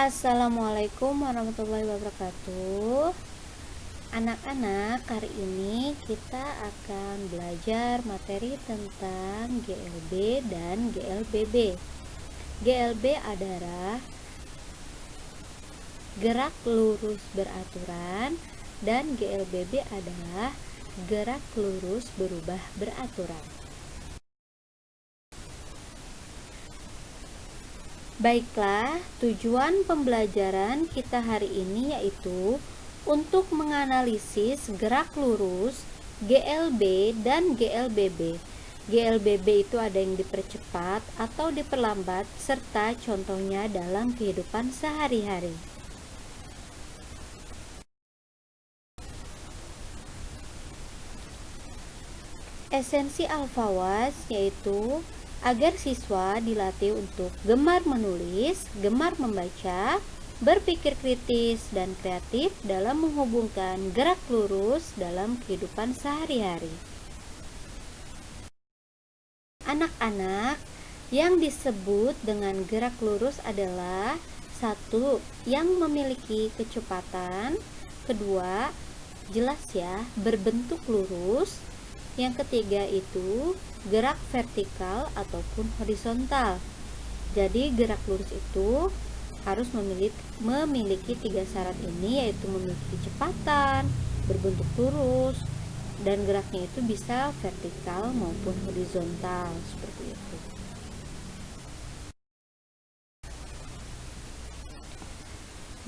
Assalamualaikum warahmatullahi wabarakatuh. Anak-anak, hari ini kita akan belajar materi tentang GLB dan GLBB. GLB adalah gerak lurus beraturan dan GLBB adalah gerak lurus berubah beraturan. Baiklah, tujuan pembelajaran kita hari ini yaitu untuk menganalisis gerak lurus GLB dan GLBB. GLBB itu ada yang dipercepat atau diperlambat serta contohnya dalam kehidupan sehari-hari. Esensi Al-Fawaz yaitu agar siswa dilatih untuk gemar menulis, gemar membaca, berpikir kritis dan kreatif dalam menghubungkan gerak lurus dalam kehidupan sehari-hari. Anak-anak, yang disebut dengan gerak lurus adalah satu, yang memiliki kecepatan, kedua, jelas ya, berbentuk lurus, yang ketiga itu gerak vertikal ataupun horizontal. Jadi gerak lurus itu harus memiliki tiga syarat ini, yaitu memiliki kecepatan, berbentuk lurus, dan geraknya itu bisa vertikal maupun horizontal seperti itu.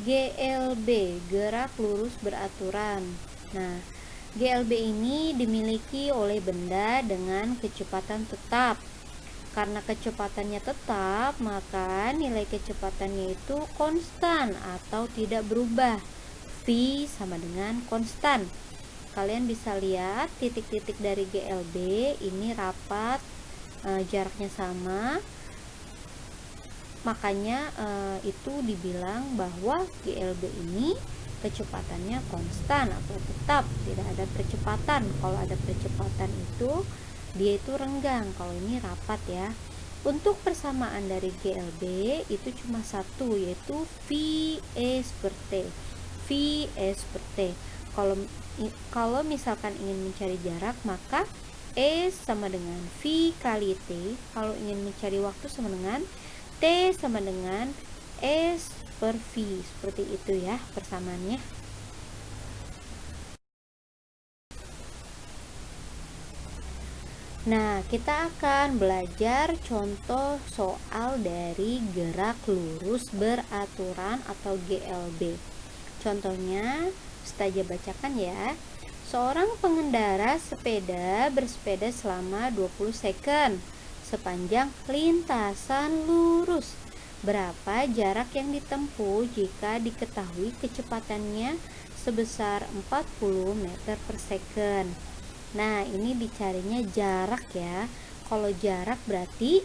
GLB, gerak lurus beraturan. Nah, GLB ini dimiliki oleh benda dengan kecepatan tetap. Karena kecepatannya tetap, maka nilai kecepatannya itu konstan atau tidak berubah. V sama dengan konstan. Kalian bisa lihat titik-titik dari GLB ini rapat, jaraknya sama. Makanya itu dibilang bahwa GLB ini kecepatannya konstan atau tetap, tidak ada percepatan. Kalau ada percepatan itu dia itu renggang, kalau ini rapat ya. Untuk persamaan dari GLB itu cuma satu, yaitu VS per T. VS per T. Kalau misalkan ingin mencari jarak, maka S sama dengan V kali T. Kalau ingin mencari waktu sama dengan T sama dengan S per V. Seperti itu ya persamaannya. Nah, kita akan belajar contoh soal dari gerak lurus beraturan atau GLB. Contohnya, Ustazah bacakan ya. Seorang pengendara sepeda bersepeda selama 20 second sepanjang lintasan lurus. Berapa jarak yang ditempuh jika diketahui kecepatannya sebesar 40 meter per second? Nah, ini dicarinya jarak ya. Kalau jarak berarti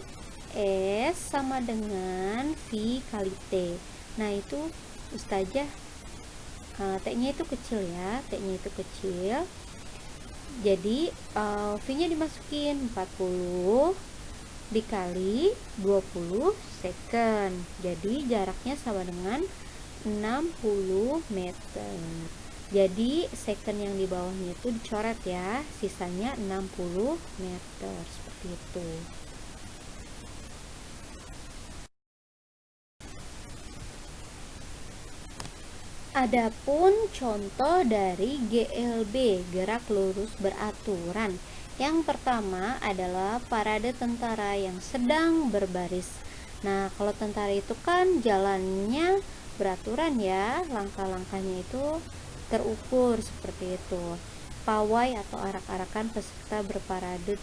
S sama dengan V kali T. Nah, itu Ustazah T-nya itu kecil ya. T-nya itu kecil. Jadi V-nya dimasukin 40 dikali 20 second. Jadi jaraknya sama dengan 60 meter. Jadi second yang di bawahnya itu dicoret ya, sisanya 60 meter seperti itu. Adapun contoh dari GLB, gerak lurus beraturan. Yang pertama adalah parade tentara yang sedang berbaris. Nah, kalau tentara itu kan jalannya beraturan ya, langkah-langkahnya itu terukur seperti itu. Pawai atau arak-arakan peserta berparade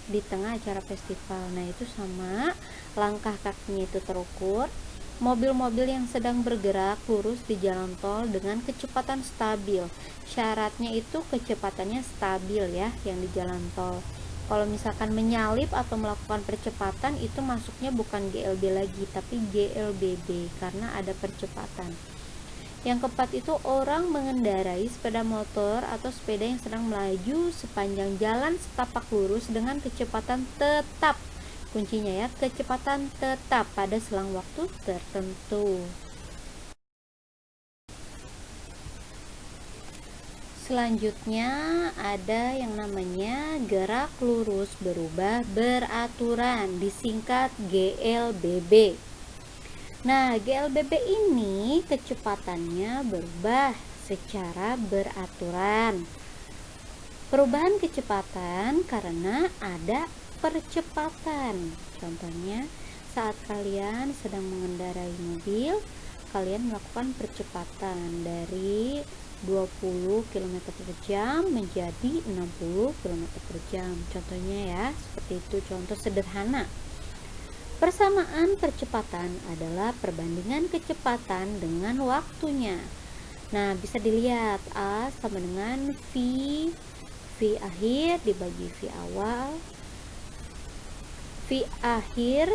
di tengah acara festival. Nah, itu sama, langkah kakinya itu terukur. Mobil-mobil yang sedang bergerak lurus di jalan tol dengan kecepatan stabil. Syaratnya itu kecepatannya stabil ya, yang di jalan tol. Kalau misalkan menyalip atau melakukan percepatan, itu masuknya bukan GLB lagi, tapi GLBB karena ada percepatan. Yang keempat itu orang mengendarai sepeda motor atau sepeda yang sedang melaju sepanjang jalan setapak lurus dengan kecepatan tetap. Kuncinya ya, kecepatan tetap pada selang waktu tertentu. selanjutnya ada yang namanya gerak lurus berubah beraturan, disingkat GLBB. Nah, GLBB ini kecepatannya berubah secara beraturan. Perubahan kecepatan karena ada percepatan. Contohnya, saat kalian sedang mengendarai mobil, kalian melakukan percepatan dari 20 km per jam menjadi 60 km per jam. Contohnya ya, seperti itu contoh sederhana. Persamaan percepatan adalah perbandingan kecepatan dengan waktunya. Nah, bisa dilihat A sama dengan V akhir dibagi V awal, V akhir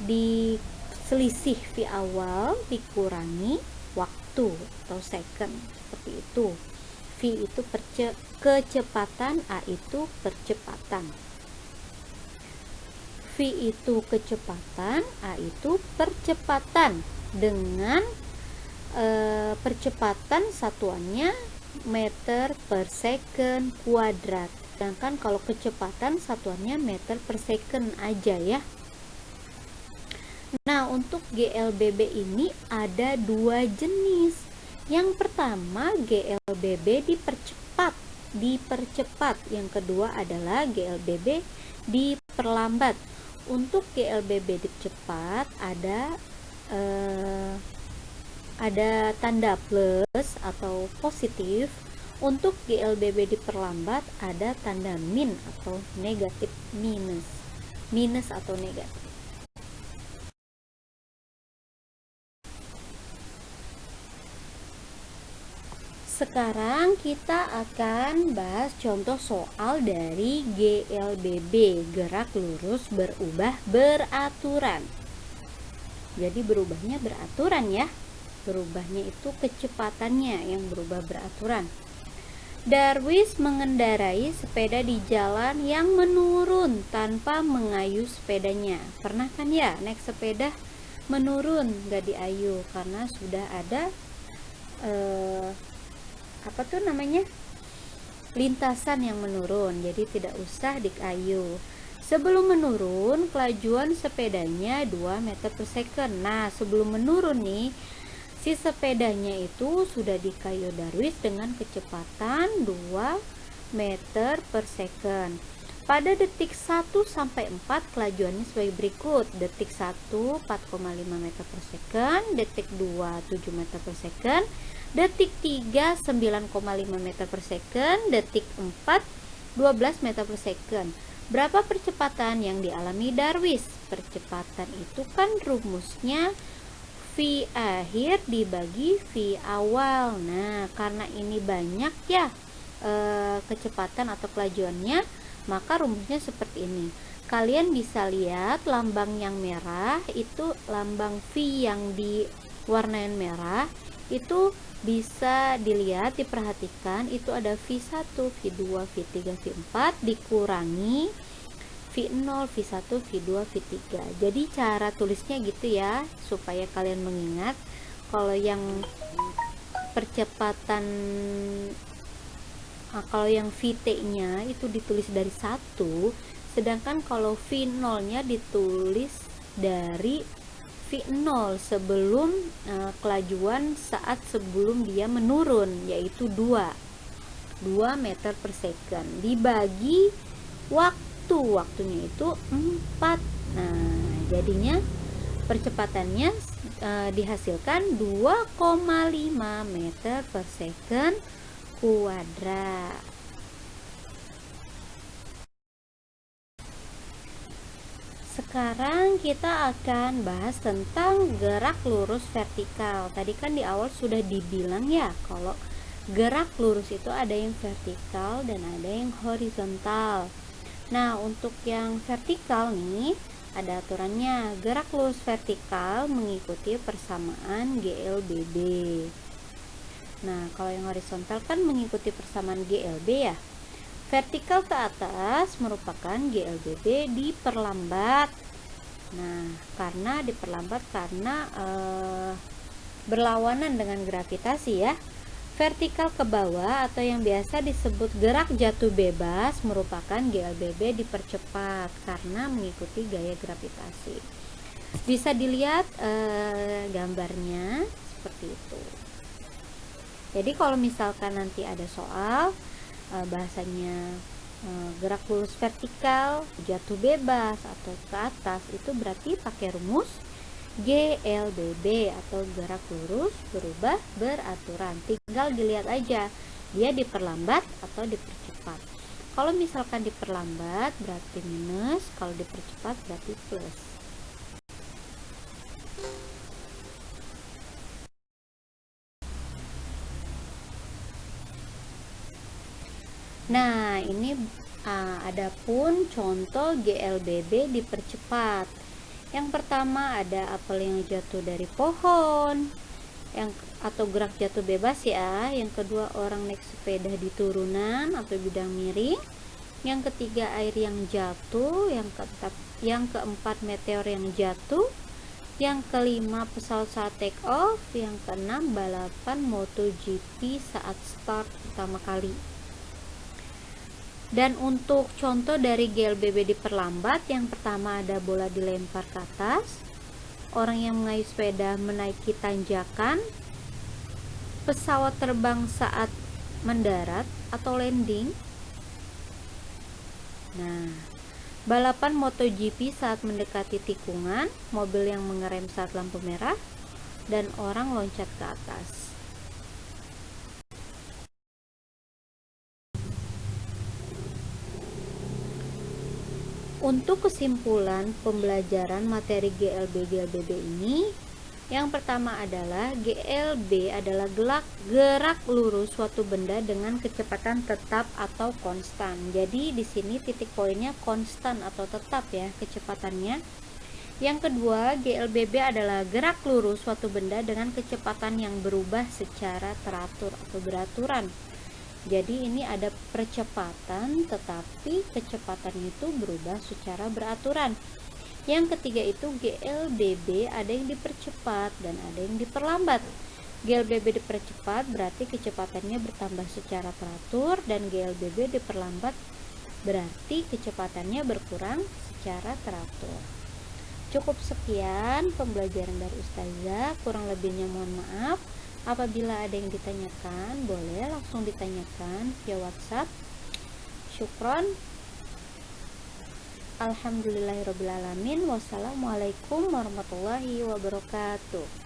di selisih V awal dikurangi waktu atau second, seperti itu. V itu kecepatan, A itu percepatan. V itu kecepatan, A itu percepatan dengan percepatan satuannya meter per second kuadrat. Sedangkan kalau kecepatan satuannya meter per second aja ya. Nah, untuk GLBB ini ada dua jenis. Yang pertama GLBB dipercepat. Yang kedua adalah GLBB diperlambat. Untuk GLBB dipercepat ada tanda plus atau positif. Untuk GLBB diperlambat ada tanda min atau negatif, minus atau negatif. Sekarang kita akan bahas contoh soal dari GLBB, gerak lurus berubah beraturan. Jadi berubahnya beraturan ya. Berubahnya itu kecepatannya yang berubah beraturan. Darwis mengendarai sepeda di jalan yang menurun tanpa mengayuh sepedanya. Pernah kan ya naik sepeda menurun, gak diayuh karena sudah ada lintasan yang menurun, jadi tidak usah dikayuh. Sebelum menurun, kelajuan sepedanya 2 meter per second. Nah, sebelum menurun nih, si sepedanya itu sudah dikayuh Darwis dengan kecepatan 2 meter per second. Pada detik 1 sampai 4 kelajuannya sebagai berikut. Detik 1 4,5 meter per second, detik 2 7 meter per second, detik 3 9,5 meter per second, detik 4 12 meter per second. Berapa percepatan yang dialami Darwis? Percepatan itu kan rumusnya V akhir dibagi V awal. Nah, karena ini banyak ya kecepatan atau kelajuannya, maka rumusnya seperti ini. Kalian bisa lihat lambang yang merah itu lambang V yang diwarnain merah, itu bisa dilihat, diperhatikan, itu ada V1, V2, V3, V4 dikurangi V0, V1, V2, V3. Jadi cara tulisnya gitu ya, supaya kalian mengingat. Kalau yang percepatan, kalau yang VT-nya itu ditulis dari 1, sedangkan kalau V0 nya ditulis dari V0 sebelum kelajuan saat sebelum dia menurun, yaitu 2 meter per second dibagi waktunya itu 4. Nah, jadinya percepatannya dihasilkan 2,5 meter per second kuadrat. Sekarang kita akan bahas tentang gerak lurus vertikal. Tadi kan di awal sudah dibilang ya, kalau gerak lurus itu ada yang vertikal dan ada yang horizontal. Nah, untuk yang vertikal nih, ada aturannya. Gerak lurus vertikal mengikuti persamaan GLBB. Nah, kalau yang horizontal kan mengikuti persamaan GLB ya. Vertikal ke atas merupakan GLBB diperlambat. Nah, karena diperlambat karena berlawanan dengan gravitasi ya. Vertikal ke bawah atau yang biasa disebut gerak jatuh bebas merupakan GLBB dipercepat karena mengikuti gaya gravitasi. Bisa dilihat gambarnya seperti itu. Jadi kalau misalkan nanti ada soal bahasanya gerak lurus vertikal, jatuh bebas atau ke atas, itu berarti pakai rumus GLBB atau gerak lurus berubah beraturan. Tinggal dilihat aja dia diperlambat atau dipercepat. Kalau misalkan diperlambat berarti minus, kalau dipercepat berarti plus. Nah, ini adapun contoh GLBB dipercepat. Yang pertama ada apel yang jatuh dari pohon, atau gerak jatuh bebas ya. Yang kedua orang naik sepeda di turunan atau bidang miring. Yang ketiga air yang jatuh. Yang keempat meteor yang jatuh. Yang kelima pesawat saat take off. Yang keenam balapan MotoGP saat start pertama kali. Dan untuk contoh dari GLBB diperlambat, yang pertama ada bola dilempar ke atas, orang yang mengayuh sepeda menaiki tanjakan, pesawat terbang saat mendarat atau landing. Nah, balapan MotoGP saat mendekati tikungan, mobil yang mengerem saat lampu merah, dan orang loncat ke atas. Untuk kesimpulan pembelajaran materi GLB ini, yang pertama adalah GLB adalah gerak lurus suatu benda dengan kecepatan tetap atau konstan. Jadi di sini titik poinnya konstan atau tetap ya kecepatannya. Yang kedua, GLBB adalah gerak lurus suatu benda dengan kecepatan yang berubah secara teratur atau beraturan. Jadi ini ada percepatan tetapi kecepatannya itu berubah secara beraturan. Yang ketiga itu GLBB ada yang dipercepat dan ada yang diperlambat. GLBB dipercepat berarti kecepatannya bertambah secara teratur, dan GLBB diperlambat berarti kecepatannya berkurang secara teratur. Cukup sekian pembelajaran dari Ustazah, kurang lebihnya mohon maaf. Apabila ada yang ditanyakan, boleh langsung ditanyakan via WhatsApp. Syukron. Alhamdulillahirrabbilalamin. Wassalamualaikum warahmatullahi wabarakatuh.